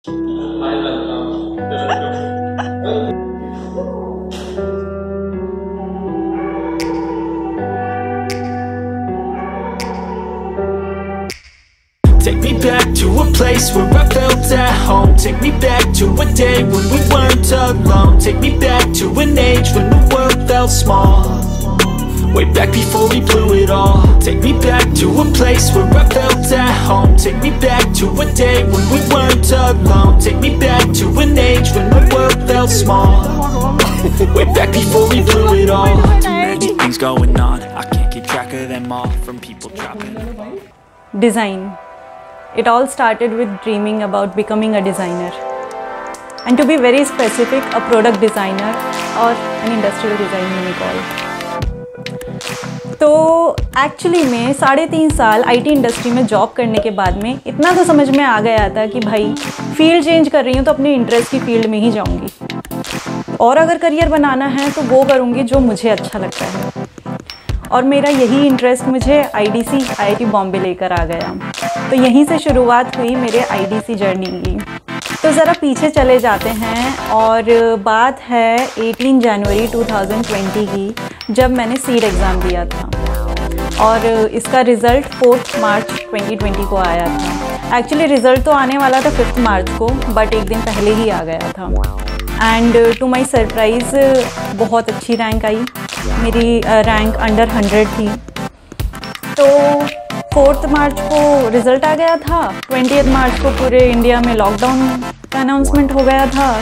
Take me back to a place where I felt at home. Take me back to a day when we weren't alone. Take me back to an age when the world felt small. Way back before we blew it all. Take me back to a place where I felt at home. Take me back to a day when we weren't alone. Take me back to an age when the world felt small. Way back before we blew it all. Too many things going on, I can't keep track of them all. From people dropping. Design. It all started with dreaming about becoming a designer. And to be very specific, a product designer or an industrial design you may call. तो actually में 3.5 साल IT industry में job करने के बाद में इतना तो समझ में आ गया था कि भाई फील्ड चेंज कर रही हूँ तो अपने इंटरेस्ट की फील्ड में ही जाऊँगी, और अगर करियर बनाना है तो वो करूँगी जो मुझे अच्छा लगता है। और मेरा यही इंटरेस्ट मुझे आईआईटी बॉम्बे लेकर आ गया। तो यहीं से शुरुआत हुई मेरे आईडीसी जर्नी की। तो ज़रा पीछे चले जाते हैं और बात है 18 जनवरी 2020 की, जब मैंने सीड एग्ज़ाम दिया था और इसका रिज़ल्ट 4 मार्च 2020 को आया था। एक्चुअली रिज़ल्ट तो आने वाला था 5 मार्च को, बट एक दिन पहले ही आ गया था। एंड टू माई सरप्राइज़ बहुत अच्छी रैंक आई, मेरी रैंक अंडर 100 थी। तो 4 मार्च को रिज़ल्ट आ गया था, 20 मार्च को पूरे इंडिया में लॉकडाउन का अनाउंसमेंट हो गया था।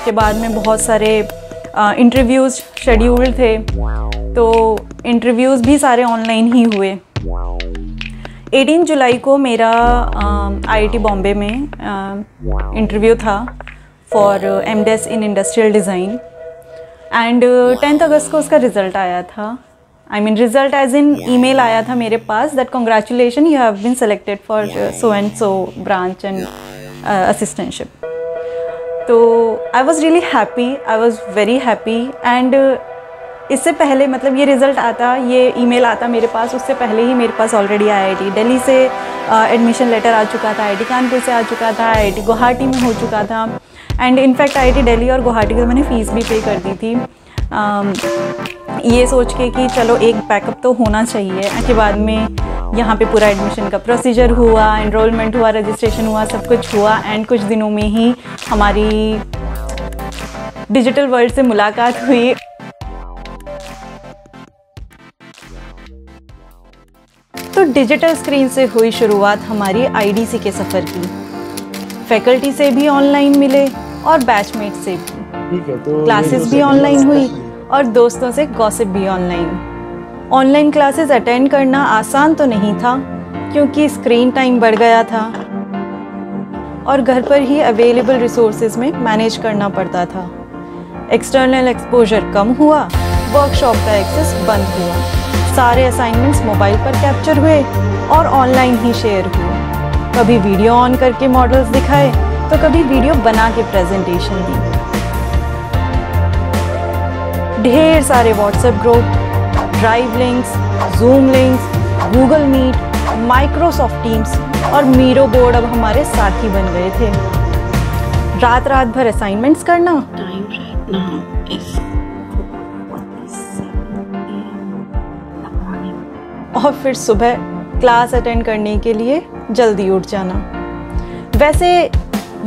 के बाद में बहुत सारे इंटरव्यूज़ शेड्यूल्ड थे, तो इंटरव्यूज़ भी सारे ऑनलाइन ही हुए। 18 जुलाई को मेरा आईआईटी बॉम्बे में इंटरव्यू था for MDes in industrial design. And 10 अगस्त को उसका रिज़ल्ट आया था। रिज़ल्ट एज इन ईमेल आया था मेरे पास that congratulation, you have been selected for so and so branch and assistantship. तो I was really happy, I was very happy. And इससे पहले मतलब ये रिज़ल्ट आता, ये ईमेल आता मेरे पास, उससे पहले ही मेरे पास ऑलरेडी आईआईटी दिल्ली से एडमिशन लेटर आ चुका था, आईआईटी कानपुर से आ चुका था, आईआईटी गुवाहाटी में हो चुका था। एंड इनफैक्ट आईआईटी दिल्ली और गुवाहाटी की तो मैंने फ़ीस भी पे कर दी थी, ये सोच के कि चलो एक बैकअप तो होना चाहिए। के बाद में यहाँ पे पूरा एडमिशन का प्रोसीजर हुआ, एनरोलमेंट हुआ, रजिस्ट्रेशन हुआ, सब कुछ हुआ। एंड कुछ दिनों में ही हमारी डिजिटल वर्ल्ड से मुलाकात हुई। तो डिजिटल स्क्रीन से हुई शुरुआत हमारी आईडीसी के सफ़र की। फैकल्टी से भी ऑनलाइन मिले और बैचमेट से भी। तो क्लासेस भी ऑनलाइन हुई और दोस्तों से गॉसिप भी ऑनलाइन। ऑनलाइन क्लासेस अटेंड करना आसान तो नहीं था क्योंकि स्क्रीन टाइम बढ़ गया था और घर पर ही अवेलेबल रिसोर्सेज में मैनेज करना पड़ता था। एक्सटर्नल एक्सपोजर कम हुआ, वर्कशॉप का एक्सेस बंद हुआ, सारे असाइनमेंट्स मोबाइल पर कैप्चर हुए और ऑनलाइन ही शेयर हुए। कभी वीडियो ऑन करके मॉडल्स दिखाए तो कभी वीडियो बना के प्रेजेंटेशन दी। ढेर सारे WhatsApp group, drive links, Zoom links, Google Meet, Microsoft Teams और मीरो बोर्ड अब हमारे साथी बन गए थे। रात रात भर असाइनमेंट्स करना, और फिर सुबह क्लास अटेंड करने के लिए जल्दी उठ जाना। वैसे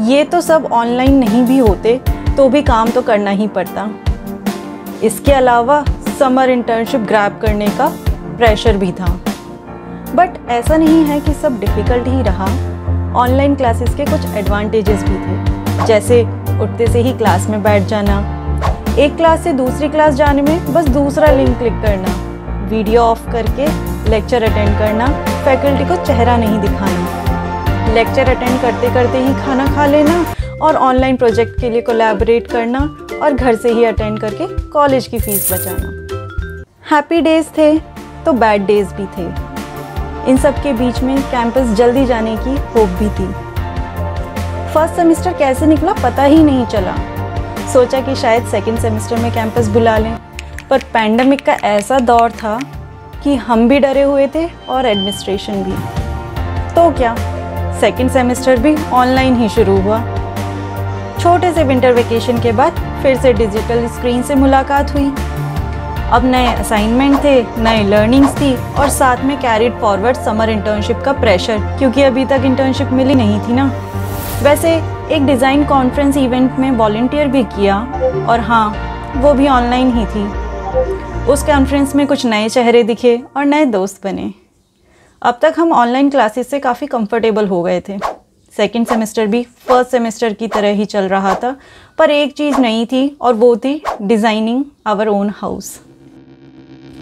ये तो सब ऑनलाइन नहीं भी होते तो भी काम तो करना ही पड़ता। इसके अलावा समर इंटर्नशिप ग्रैब करने का प्रेशर भी था। बट ऐसा नहीं है कि सब डिफ़िकल्ट ही रहा। ऑनलाइन क्लासेस के कुछ एडवांटेजेस भी थे, जैसे उठते से ही क्लास में बैठ जाना, एक क्लास से दूसरी क्लास जाने में बस दूसरा लिंक क्लिक करना, वीडियो ऑफ करके लेक्चर अटेंड करना, फैकल्टी को चेहरा नहीं दिखाना, लेक्चर अटेंड करते करते ही खाना खा लेना और ऑनलाइन प्रोजेक्ट के लिए कोलैबोरेट करना और घर से ही अटेंड करके कॉलेज की फ़ीस बचाना। हैप्पी डेज़ थे तो बैड डेज़ भी थे। इन सब के बीच में कैंपस जल्दी जाने की होप भी थी। फर्स्ट सेमेस्टर कैसे निकला पता ही नहीं चला। सोचा कि शायद सेकंड सेमेस्टर में कैंपस बुला लें, पर पैंडेमिक का ऐसा दौर था कि हम भी डरे हुए थे और एडमिनिस्ट्रेशन भी। तो क्या, सेकंड सेमेस्टर भी ऑनलाइन ही शुरू हुआ छोटे से विंटर वेकेशन के बाद फिर से डिजिटल स्क्रीन से मुलाकात हुई। अब नए असाइनमेंट थे, नए लर्निंग्स थी और साथ में कैरिड फॉरवर्ड समर इंटर्नशिप का प्रेशर, क्योंकि अभी तक इंटर्नशिप मिली नहीं थी ना। वैसे एक डिज़ाइन कॉन्फ्रेंस इवेंट में वॉलंटियर भी किया और हाँ, वो भी ऑनलाइन ही थी। उस कॉन्फ्रेंस में कुछ नए चेहरे दिखे और नए दोस्त बने। अब तक हम ऑनलाइन क्लासेस से काफ़ी कंफर्टेबल हो गए थे। सेकंड सेमेस्टर भी फर्स्ट सेमेस्टर की तरह ही चल रहा था, पर एक चीज़ नई थी और वो थी designing our own house.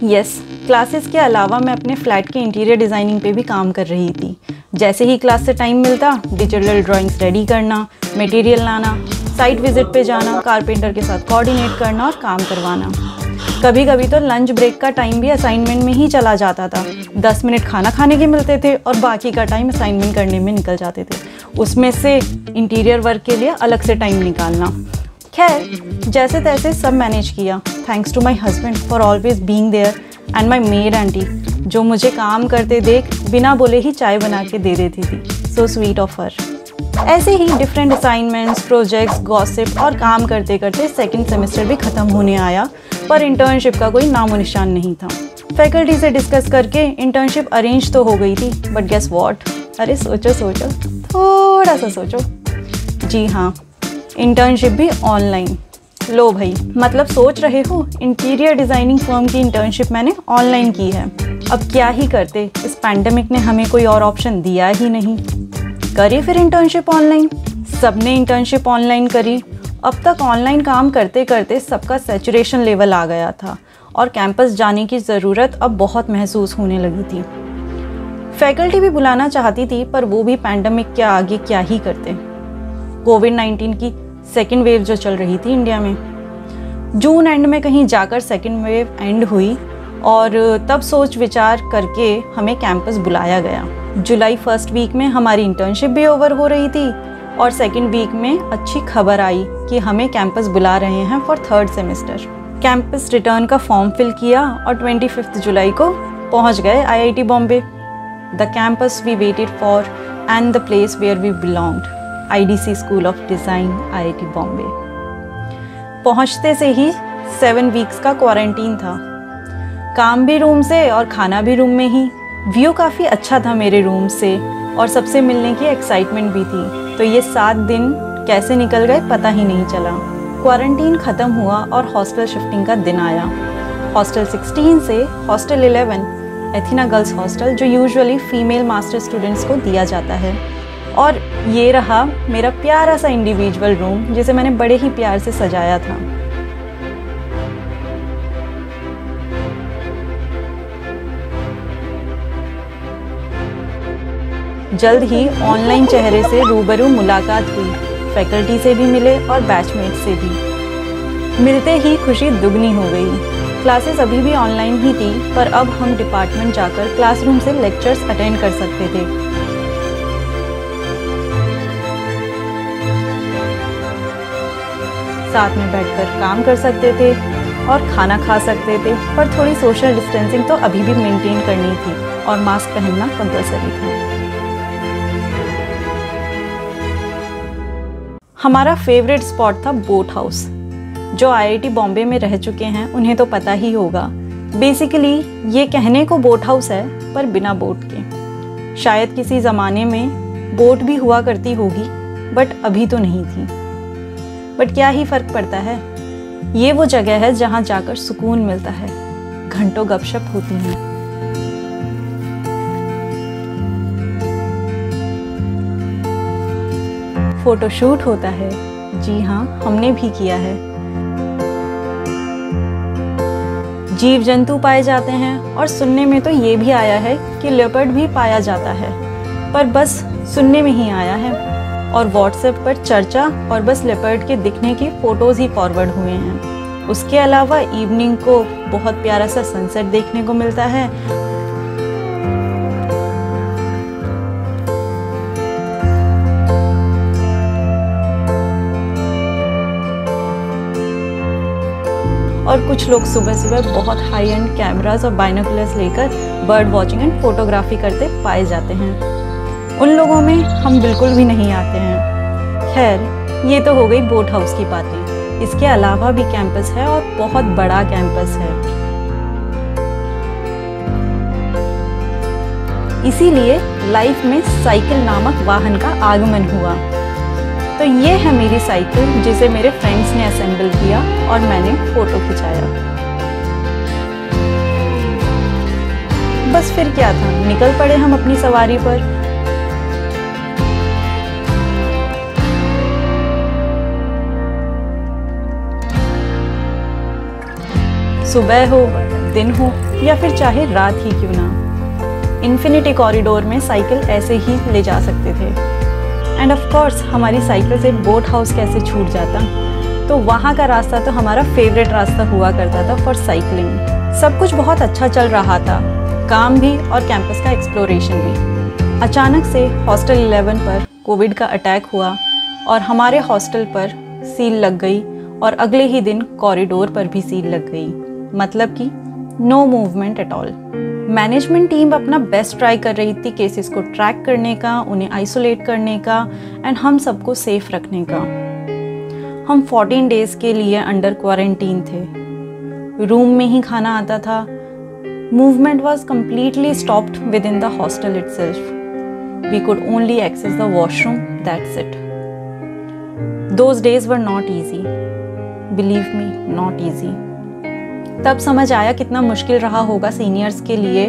Yes, classes के अलावा मैं अपने फ्लैट के इंटीरियर डिज़ाइनिंग पे भी काम कर रही थी। जैसे ही क्लास से टाइम मिलता, डिजिटल ड्राइंग्स रेडी करना, मटेरियल लाना, साइट विजिट पे जाना, कारपेंटर के साथ कोऑर्डिनेट करना और काम करवाना। कभी कभी तो लंच ब्रेक का टाइम भी असाइनमेंट में ही चला जाता था। 10 मिनट खाना खाने के मिलते थे और बाकी का टाइम असाइनमेंट करने में निकल जाते थे। उसमें से इंटीरियर वर्क के लिए अलग से टाइम निकालना। खैर, जैसे तैसे सब मैनेज किया, thanks to my husband for always being there and my maid aunty, जो मुझे काम करते देख बिना बोले ही चाय बना के दे देती थी। So sweet of her. ऐसे ही डिफरेंट असाइनमेंट्स, प्रोजेक्ट्स, गॉसिप और काम करते करते सेकंड सेमेस्टर भी ख़त्म होने आया, पर इंटर्नशिप का कोई नामो निशान नहीं था। फैकल्टी से डिस्कस करके इंटर्नशिप अरेंज तो हो गई थी, बट गेस व्हाट? अरे सोचो सोचो, थोड़ा सा सोचो। जी हाँ, इंटर्नशिप भी ऑनलाइन। लो भाई, मतलब सोच रहे हो, इंटीरियर डिज़ाइनिंग फर्म की इंटर्नशिप मैंने ऑनलाइन की है। अब क्या ही करते, इस पैंडेमिक ने हमें कोई और ऑप्शन दिया ही नहीं। करी फिर इंटर्नशिप ऑनलाइन। सबने इंटर्नशिप ऑनलाइन करी। अब तक ऑनलाइन काम करते करते सबका सैचुरेशन लेवल आ गया था और कैंपस जाने की ज़रूरत अब बहुत महसूस होने लगी थी। फैकल्टी भी बुलाना चाहती थी, पर वो भी पैंडेमिक के आगे क्या ही करते। कोविड-19 की सेकेंड वेव जो चल रही थी इंडिया में, जून एंड में कहीं जाकर सेकेंड वेव एंड हुई और तब सोच विचार करके हमें कैंपस बुलाया गया। जुलाई फर्स्ट वीक में हमारी इंटर्नशिप भी ओवर हो रही थी और सेकेंड वीक में अच्छी खबर आई कि हमें कैंपस बुला रहे हैं for third semester. Campus return का फॉर्म फिल किया और 25 जुलाई को पहुंच गए IIT Bombay. The campus we waited for and the place where we belonged, IDC school of design, IIT Bombay. पहुंचते से ही 7 वीक्स का क्वारंटीन था। काम भी रूम से और खाना भी रूम में ही। व्यू काफ़ी अच्छा था मेरे रूम से और सबसे मिलने की एक्साइटमेंट भी थी। तो ये 7 दिन कैसे निकल गए पता ही नहीं चला। क्वारंटीन ख़त्म हुआ और हॉस्टल शिफ्टिंग का दिन आया। हॉस्टल 16 से हॉस्टल 11, एथिना गर्ल्स हॉस्टल, जो यूजुअली फ़ीमेल मास्टर स्टूडेंट्स को दिया जाता है। और ये रहा मेरा प्यारा सा इंडिविजुअल रूम, जिसे मैंने बड़े ही प्यार से सजाया था। जल्द ही ऑनलाइन चेहरे से रूबरू मुलाकात हुई। फैकल्टी से भी मिले और बैचमेट से भी। मिलते ही खुशी दुगनी हो गई। क्लासेस अभी भी ऑनलाइन ही थी, पर अब हम डिपार्टमेंट जाकर क्लासरूम से लेक्चर्स अटेंड कर सकते थे। साथ में बैठकर काम कर सकते थे और खाना खा सकते थे, पर थोड़ी सोशल डिस्टेंसिंग तो अभी भी मेंटेन करनी थी और मास्क पहनना कंपलसरी था। हमारा फेवरेट स्पॉट था बोट हाउस। जो IIT बॉम्बे में रह चुके हैं उन्हें तो पता ही होगा। बेसिकली ये कहने को बोट हाउस है, पर बिना बोट के। शायद किसी ज़माने में बोट भी हुआ करती होगी, बट अभी तो नहीं थी। बट क्या ही फ़र्क पड़ता है, ये वो जगह है जहाँ जाकर सुकून मिलता है। घंटों गपशप होती हैं। फोटोशूट होता है। जी हाँ, हमने भी किया है। जीव जंतु पाए जाते हैं और सुनने में तो ये भी आया है कि लेपर्ड भी पाया जाता है, पर बस सुनने में ही आया है। और व्हाट्सएप पर चर्चा और बस लेपर्ड के दिखने की फ़ोटोज़ ही फॉरवर्ड हुए हैं। उसके अलावा इवनिंग को बहुत प्यारा सा सनसेट देखने को मिलता है। और कुछ लोग सुबह सुबह बहुत हाई एंड कैमरास और बाइनोकुलर्स लेकर बर्ड वॉचिंग एंड फोटोग्राफी करते पाए जाते हैं। उन लोगों में हम बिल्कुल भी नहीं आते हैं। खैर, ये तो हो गई बोट हाउस की बातें। इसके अलावा भी कैंपस है और बहुत बड़ा कैंपस है। इसीलिए लाइफ में साइकिल नामक वाहन का आगमन हुआ। तो ये है मेरी साइकिल जिसे मेरे फ्रेंड्स ने असेंबल किया और मैंने फोटो खिंचाया। बस फिर क्या था, निकल पड़े हम अपनी सवारी पर। सुबह हो, दिन हो या फिर चाहे रात ही क्यों ना, इन्फिनिटी कॉरिडोर में साइकिल ऐसे ही ले जा सकते थे। एंड ऑफ कोर्स हमारी साइकिल से बोट हाउस कैसे छूट जाता। तो वहाँ का रास्ता तो हमारा फेवरेट रास्ता हुआ करता था फॉर साइकिलिंग। सब कुछ बहुत अच्छा चल रहा था, काम भी और कैंपस का एक्सप्लोरेशन भी। अचानक से हॉस्टल 11 पर कोविड का अटैक हुआ और हमारे हॉस्टल पर सील लग गई और अगले ही दिन कॉरिडोर पर भी सील लग गई। मतलब कि no movement at all. Management team अपना बेस्ट ट्राई कर रही थी केसेस को ट्रैक करने का, उन्हें आइसोलेट करने का एंड हम सबको सेफ रखने का। हम 14 डेज के लिए अंडर क्वारंटीन थे। रूम में ही खाना आता था। Movement was completely stopped within the hostel itself. We could only access the washroom, that's it. Those days were not easy, believe me, not easy. तब समझ आया कितना मुश्किल रहा होगा सीनियर्स के लिए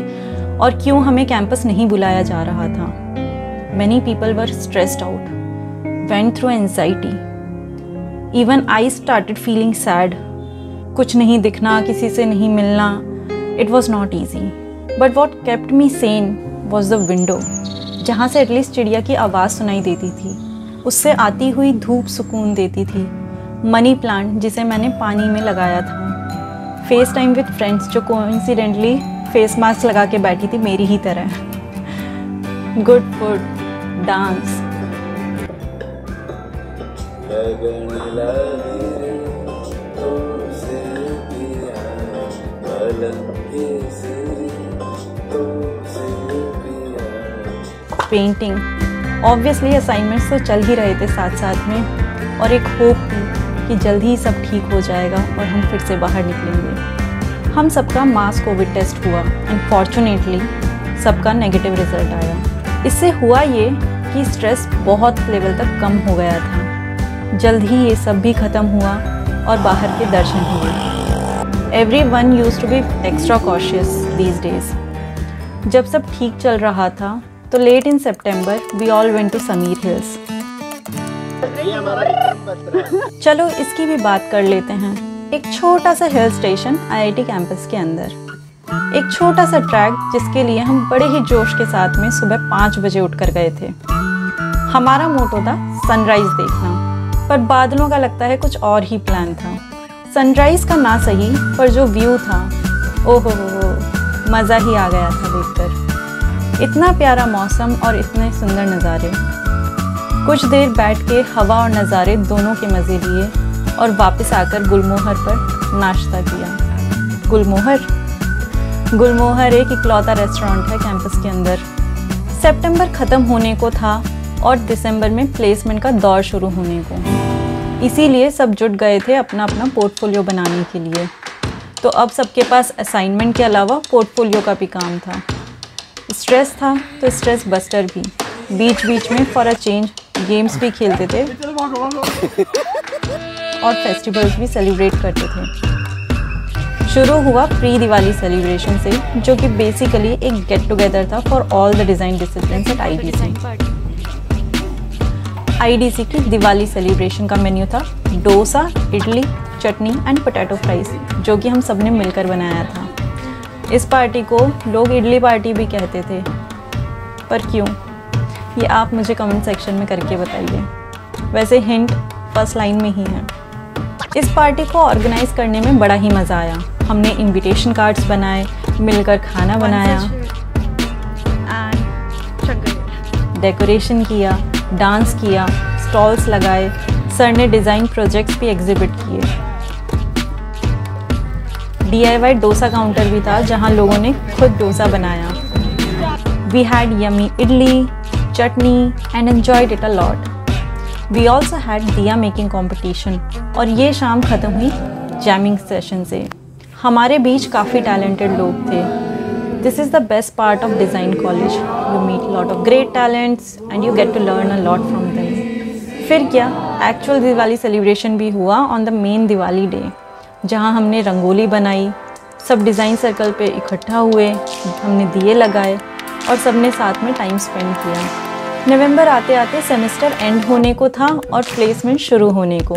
और क्यों हमें कैंपस नहीं बुलाया जा रहा था। Many people were stressed out, went through anxiety. Even I started feeling sad. कुछ नहीं दिखना, किसी से नहीं मिलना. It was not easy. But what kept me sane was the window, जहाँ से एटलीस्ट चिड़िया की आवाज़ सुनाई देती थी। उससे आती हुई धूप सुकून देती थी। मनी प्लांट जिसे मैंने पानी में लगाया था। फेस टाइम विद फ्रेंड्स जो कोइंसिडेंटली फेस मास्क लगा के बैठी थी मेरी ही तरह। Good food, dance. Painting. Obviously assignments तो चल ही रहे थे साथ साथ में और एक होप थी कि जल्द ही सब ठीक हो जाएगा और हम फिर से बाहर निकलेंगे। हम सबका मास कोविड टेस्ट हुआ एंड फॉर्चुनेटली सबका नेगेटिव रिजल्ट आया। इससे हुआ ये कि स्ट्रेस बहुत लेवल तक कम हो गया था। जल्द ही ये सब भी ख़त्म हुआ और बाहर के दर्शन हुए। Everyone used to be extra cautious these days. जब सब ठीक चल रहा था तो late in September we all went to Sameer Hills. चलो इसकी भी बात कर लेते हैं। एक छोटा सा हिल स्टेशन आईआईटी कैंपस के अंदर, एक छोटा सा ट्रैक जिसके लिए हम बड़े ही जोश के साथ में सुबह 5 बजे उठकर गए थे। हमारा मोटो था सनराइज देखना, पर बादलों का लगता है कुछ और ही प्लान था। सनराइज का ना सही पर जो व्यू था, ओहो मज़ा ही आ गया था देखकर। इतना प्यारा मौसम और इतने सुंदर नज़ारे। कुछ देर बैठ के हवा और नज़ारे दोनों के मज़े लिए और वापस आकर गुलमोहर पर नाश्ता किया। गुलमोहर एक इकलौता रेस्टोरेंट है कैंपस के अंदर। सितंबर ख़त्म होने को था और दिसंबर में प्लेसमेंट का दौर शुरू होने को, इसीलिए सब जुट गए थे अपना अपना पोर्टफोलियो बनाने के लिए। तो अब सबके पास असाइनमेंट के अलावा पोर्टफोलियो का भी काम था। स्ट्रेस था तो स्ट्रेस बस्टर भी। बीच बीच में फॉर अ चेंज गेम्स भी खेलते थे और फेस्टिवल्स भी सेलिब्रेट करते थे। शुरू हुआ प्री दिवाली सेलिब्रेशन से, जो कि बेसिकली एक गेट टुगेदर था for all the design disciplines at IDC की दिवाली सेलिब्रेशन का मेन्यू था dosa, idli, chutney and potato fries, जो कि हम सब ने मिलकर बनाया था। इस पार्टी को लोग इडली पार्टी भी कहते थे, पर क्यों, ये आप मुझे कमेंट सेक्शन में करके बताइए। वैसे हिंट फर्स्ट लाइन में ही है। इस पार्टी को ऑर्गेनाइज करने में बड़ा ही मज़ा आया। हमने इनविटेशन कार्ड्स बनाए, मिलकर खाना बनाया, डेकोरेशन किया, डांस किया, स्टॉल्स लगाए। सर ने डिज़ाइन प्रोजेक्ट्स भी एग्जिबिट किए। DIY डोसा काउंटर भी था जहां लोगों ने खुद डोसा बनाया। We had yummy idli, chutney and enjoyed it a lot. We also had diya making competition और ये शाम ख़त्म हुई जैमिंग सेशन से। हमारे बीच काफ़ी टैलेंटेड लोग थे। This is the best part of design college. You meet lot of great talents and you get to learn a lot from them. फिर क्या, एक्चुअल दिवाली सेलिब्रेशन भी हुआ on the main Diwali day, जहाँ हमने रंगोली बनाई, सब डिज़ाइन सर्कल पे इकट्ठा हुए, हमने दिए लगाए और सब ने साथ में टाइम स्पेंड किया। नवंबर आते आते सेमेस्टर एंड होने को था और प्लेसमेंट शुरू होने को।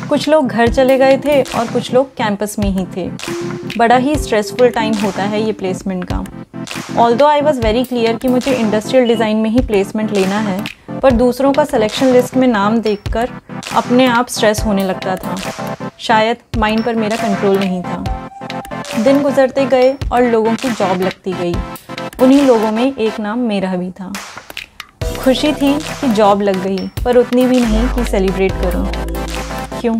कुछ लोग घर चले गए थे और कुछ लोग कैंपस में ही थे। बड़ा ही स्ट्रेसफुल टाइम होता है ये प्लेसमेंट का। Although I was very clear कि मुझे इंडस्ट्रियल डिज़ाइन में ही प्लेसमेंट लेना है, पर दूसरों का सिलेक्शन लिस्ट में नाम देखकर अपने आप स्ट्रेस होने लगता था। शायद माइंड पर मेरा कंट्रोल नहीं था। दिन गुजरते गए और लोगों की जॉब लगती गई। उन्हीं लोगों में एक नाम मेरा भी था। खुशी थी कि जॉब लग गई, पर उतनी भी नहीं कि सेलिब्रेट करूं। क्यों?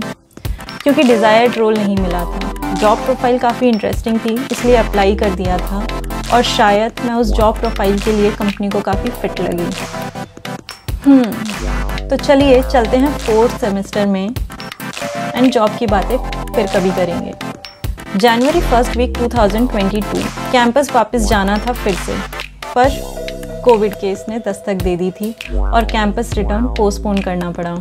क्योंकि डिज़ायर्ड रोल नहीं मिला था। जॉब प्रोफाइल काफ़ी इंटरेस्टिंग थी, इसलिए अप्लाई कर दिया था और शायद मैं उस जॉब प्रोफाइल के लिए कंपनी को काफ़ी फिट लगी। तो चलिए चलते हैं 4th सेमेस्टर में एंड जॉब की बातें फिर कभी करेंगे। जनवरी 1st वीक 2022 कैंपस वापस जाना था फिर से, पर कोविड केस ने दस्तक दे दी थी और कैंपस रिटर्न पोस्टपोन करना पड़ा।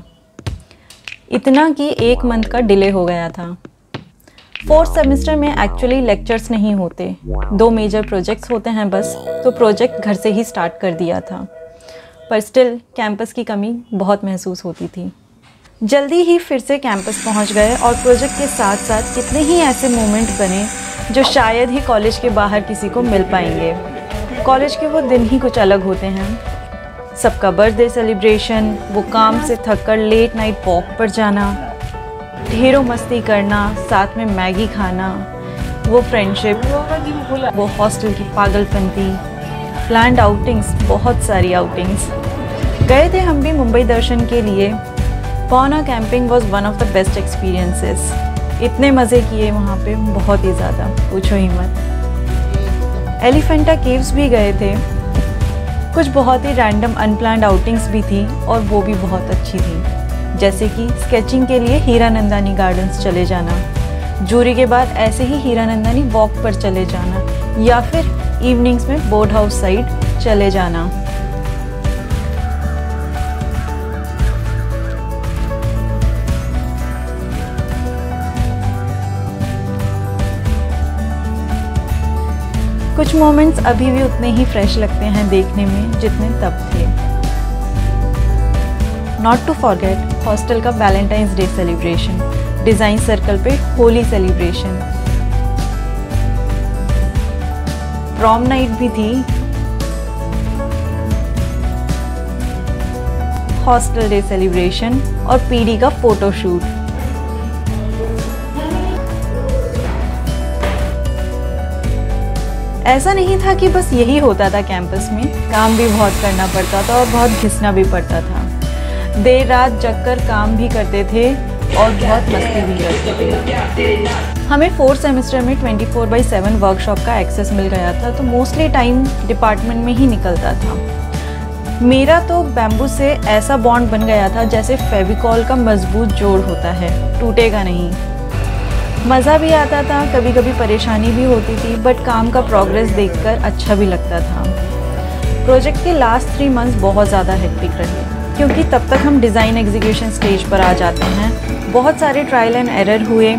इतना कि 1 मंथ का डिले हो गया था। 4th सेमेस्टर में एक्चुअली लेक्चर्स नहीं होते, 2 मेजर प्रोजेक्ट्स होते हैं बस, तो प्रोजेक्ट घर से ही स्टार्ट कर दिया था। पर स्टिल कैंपस की कमी बहुत महसूस होती थी। जल्दी ही फिर से कैंपस पहुंच गए और प्रोजेक्ट के साथ साथ कितने ही ऐसे मोमेंट बने जो शायद ही कॉलेज के बाहर किसी को मिल पाएंगे। कॉलेज के वो दिन ही कुछ अलग होते हैं। सबका बर्थडे सेलिब्रेशन, वो काम से थककर लेट नाइट वॉक पर जाना, ढेरों मस्ती करना, साथ में मैगी खाना, वो फ्रेंडशिप, वो हॉस्टल की पागलपंती, प्लान्ड आउटिंग्स, बहुत सारी आउटिंग्स। गए थे हम भी मुंबई दर्शन के लिए। पौना camping was one of the best experiences. इतने मज़े किए वहाँ पे, बहुत ही ज़्यादा, पूछो ही मत। एलिफेंटा केव्स भी गए थे। कुछ बहुत ही रैंडम अनप्लान्ड आउटिंग्स भी थी और वो भी बहुत अच्छी थी, जैसे कि स्केचिंग के लिए हीरानंदानी गार्डन्स चले जाना, जूरी के बाद ऐसे ही हीरानंदानी वॉक पर चले जाना, या फिर इवनिंग्स में बोट हाउस साइड चले जाना। कुछ मोमेंट्स अभी भी उतने ही फ्रेश लगते हैं देखने में जितने तब थे। नॉट टू फॉरगेट हॉस्टल का Valentine's day celebration, design circle पे होली सेलिब्रेशन, प्रॉम नाइट भी थी, हॉस्टल डे सेलिब्रेशन और पीडी का फोटोशूट। ऐसा नहीं था कि बस यही होता था कैंपस में, काम भी बहुत करना पड़ता था और बहुत घिसना भी पड़ता था। देर रात जगकर काम भी करते थे और बहुत मस्ती भी करते थे। हमें 4th सेमेस्टर में 24/7 वर्कशॉप का एक्सेस मिल गया था, तो मोस्टली टाइम डिपार्टमेंट में ही निकलता था। मेरा तो बैम्बू से ऐसा बॉन्ड बन गया था जैसे फेविकॉल का मजबूत जोड़ होता है, टूटेगा नहीं। मज़ा भी आता था, कभी कभी परेशानी भी होती थी, बट काम का प्रोग्रेस देखकर अच्छा भी लगता था। प्रोजेक्ट के लास्ट 3 मंथ्स बहुत ज़्यादा हेक्टिक रहे, क्योंकि तब तक हम डिज़ाइन एग्जीक्यूशन स्टेज पर आ जाते हैं। बहुत सारे ट्रायल एंड एरर हुए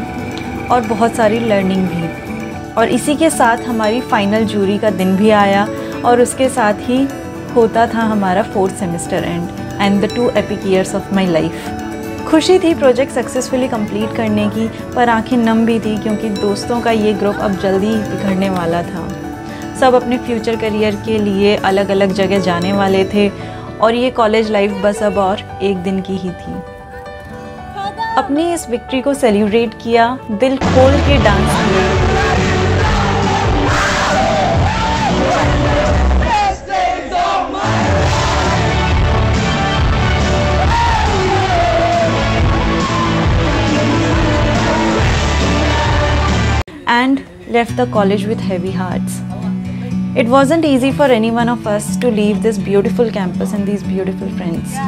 और बहुत सारी लर्निंग भी, और इसी के साथ हमारी फाइनल जूरी का दिन भी आया और उसके साथ ही होता था हमारा 4th semester and the 2 epic years of my life. खुशी थी प्रोजेक्ट सक्सेसफुली कंप्लीट करने की, पर आंखें नम भी थी क्योंकि दोस्तों का ये ग्रुप अब जल्दी ही बिखरने वाला था। सब अपने फ्यूचर करियर के लिए अलग अलग जगह जाने वाले थे और ये कॉलेज लाइफ बस अब और एक दिन की ही थी। अपनी इस विक्ट्री को सेलिब्रेट किया, दिल खोल के डांस किया। And left the college with heavy hearts. It wasn't easy for any one of us to leave this beautiful campus and these beautiful friends.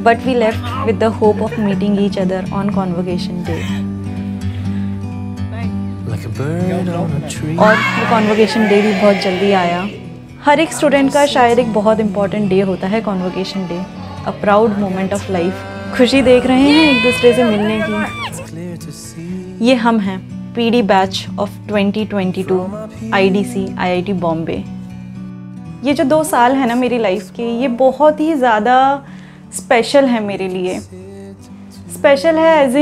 but we left with the hope of meeting each other on Convocation Day. और वो Convocation Day भी बहुत जल्दी आया। हर एक student का शायद एक बहुत इम्पॉर्टेंट डे होता है Convocation Day, a proud moment of life। खुशी देख रहे हैं एक दूसरे से मिलने की। ये हम हैं PD batch of 2022 IDC IIT Bombay. ये जो 2 साल है ना मेरी लाइफ के, ये बहुत ही ज़्यादा स्पेशल है मेरे लिए। स्पेशल है एज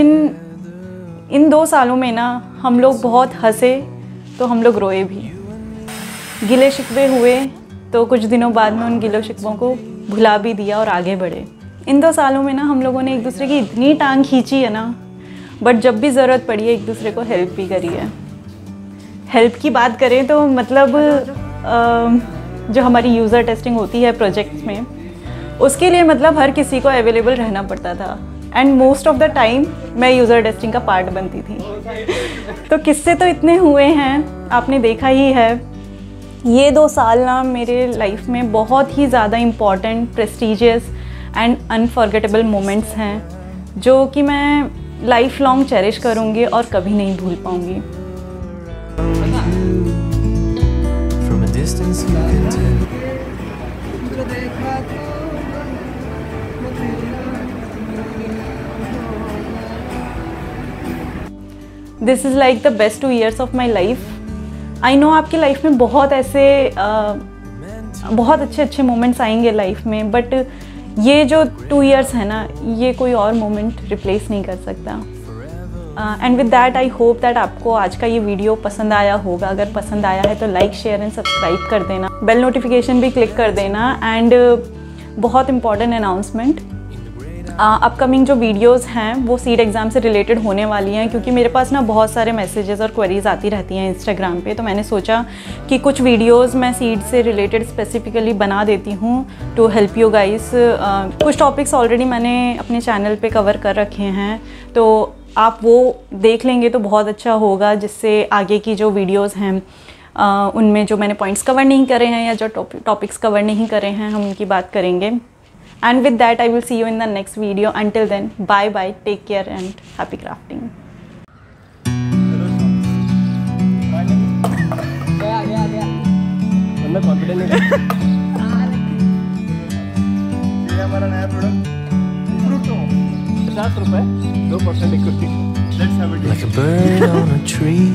इन 2 सालों में ना हम लोग बहुत हंसे तो हम लोग रोए भी, गिले शिकवे हुए तो कुछ दिनों बाद में उन गिले शिकवों को भुला भी दिया और आगे बढ़े। इन 2 सालों में ना हम लोगों ने एक दूसरे की इतनी टांग खींची है ना, बट जब भी ज़रूरत पड़ी है एक दूसरे को हेल्प भी करी है। हेल्प की बात करें तो मतलब जो हमारी यूज़र टेस्टिंग होती है प्रोजेक्ट्स में, उसके लिए मतलब हर किसी को अवेलेबल रहना पड़ता था and most of the time मैं यूज़र टेस्टिंग का पार्ट बनती थी। तो किस्से तो इतने हुए हैं, आपने देखा ही है। ये 2 साल ना मेरे लाइफ में बहुत ही ज़्यादा important, prestigious and unforgettable moments हैं जो कि मैं लाइफ लॉन्ग चेरिश करूँगी और कभी नहीं भूल पाऊँगी। This is like the best 2 years of my life. I know आपकी लाइफ में बहुत ऐसे बहुत अच्छे मोमेंट्स आएंगे लाइफ में, बट ये जो 2 years है ना, ये कोई और मोमेंट रिप्लेस नहीं कर सकता। And with that I hope that आपको आज का ये वीडियो पसंद आया होगा। अगर पसंद आया है तो लाइक, शेयर एंड सब्सक्राइब कर देना, बेल नोटिफिकेशन भी क्लिक कर देना। एंड बहुत इंपॉर्टेंट अनाउंसमेंट, अपकमिंग जो वीडियोस हैं वो सीट एग्ज़ाम से रिलेटेड होने वाली हैं, क्योंकि मेरे पास ना बहुत सारे मैसेजेस और क्वेरीज आती रहती हैं इंस्टाग्राम पे। तो मैंने सोचा कि कुछ वीडियोस मैं सीट से रिलेटेड स्पेसिफिकली बना देती हूँ टू हेल्प यू गाइस। कुछ टॉपिक्स ऑलरेडी मैंने अपने चैनल पे कवर कर रखे हैं, तो आप वो देख लेंगे तो बहुत अच्छा होगा, जिससे आगे की जो वीडियोज़ हैं उनमें जो मैंने पॉइंट्स कवर नहीं करे हैं या जो टॉपिक्स कवर नहीं करे हैं हम उनकी बात करेंगे। And with that, I will see you in the next video. Until then, bye bye, take care and happy crafting. हमारा नया प्रोडक्ट फ्रूटो 50 रुपए 2% equity. Let's have it. Like a bird on a tree,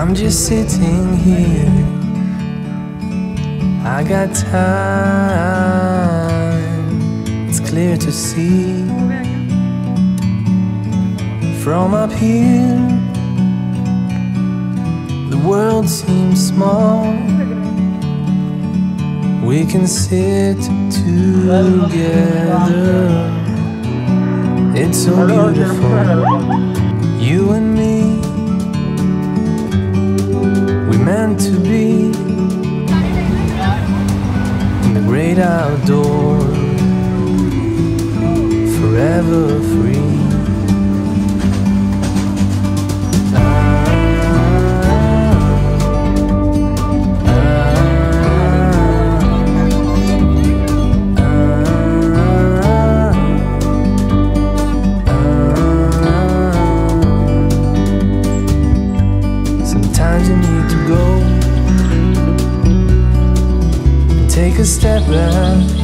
I'm just sitting here. I got time, it's clear to see. From up here, the world seems small. We can sit together, it's so beautiful. You and me, we meant to be great outdoors, forever free. Sometimes you need to go, take a step back